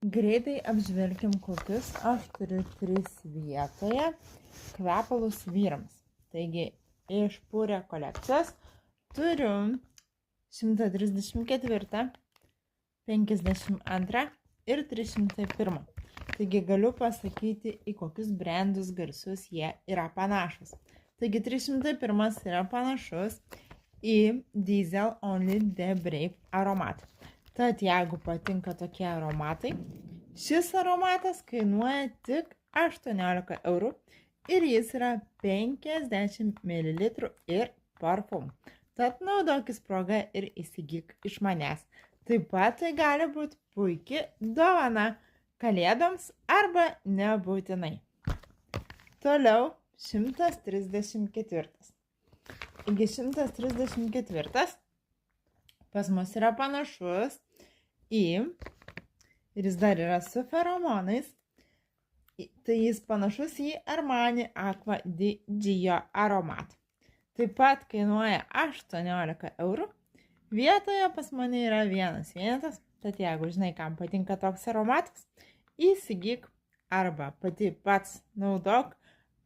Greitai apžvelkim, kokius aš turiu 3 vietoje kvepalus vyrams. Taigi, iš Pure kolekcijos turiu 134, 52 ir 301. Taigi, galiu pasakyti, į kokius brandus garsus jie yra panašus. Taigi, 301 yra panašus į Diesel Only The Brave aromatą. Tad jeigu patinka tokie aromatai, šis aromatas kainuoja tik 18 eurų ir jis yra 50 ml ir parfum. Tad naudokis progą ir įsigyk iš manęs. Taip pat tai gali būti puikia dovana kalėdoms arba nebūtinai. Toliau 134. Taigi 134 pas mus yra panašus ir jis dar yra su feromonais, tai jis panašus į Armani Aqua di Gio aromatą. Taip pat kainuoja 18 eurų, vietoje pas mane yra vienas vienetas, tad jeigu žinai, kam patinka toks aromatas, įsigyk arba pati pats naudok,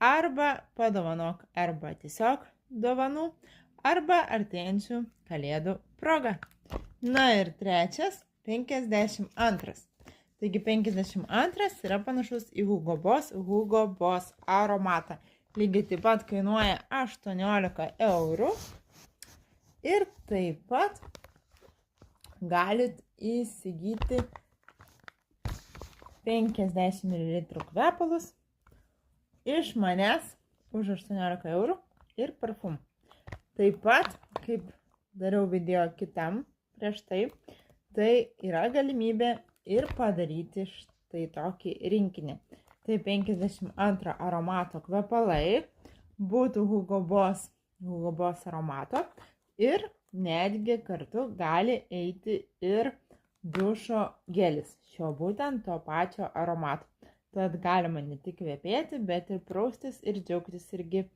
arba padovanok, arba tiesiog dovanų, arba artėjančių kalėdų proga. Na ir trečias, 52. Taigi 52 yra panašus į Hugo Boss aromatą. Lygiai taip pat kainuoja 18 eurų. Ir taip pat galit įsigyti 50 ml kvepalus iš manęs už 18 eurų ir parfum. Taip pat, kaip dariau video kitam prieš tai yra galimybė ir padaryti štai tokį rinkinį. Tai 52 aromato kvepalai būtų Hugo Boss aromato ir netgi kartu gali eiti ir dušo gelis šio būtent to pačio aromato. Tad galima ne tik kvepėti, bet ir praustis ir džiaugtis irgi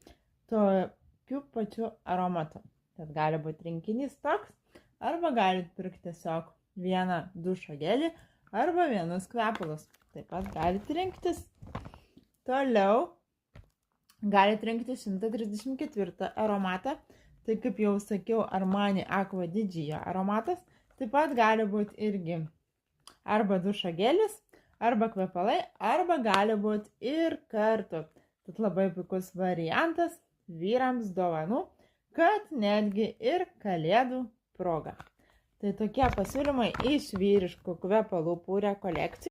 tokiu pačiu aromatu. Tad gali būti rinkinys toks, arba galite pirkti tiesiog vieną dušo gelį arba vienus kvepalus. Taip pat galite rinktis. Toliau galite rinkti 134 aromatą. Tai kaip jau sakiau, Armani Aqua di Gio aromatas. Taip pat gali būti irgi arba dušo gelis, arba kvepalai, arba gali būti ir kartu. Tad labai puikus variantas vyrams dovanų, kad netgi ir kalėdų proga. Tai tokie pasiūlymai iš vyriškų kvepalų Pure kolekcijų.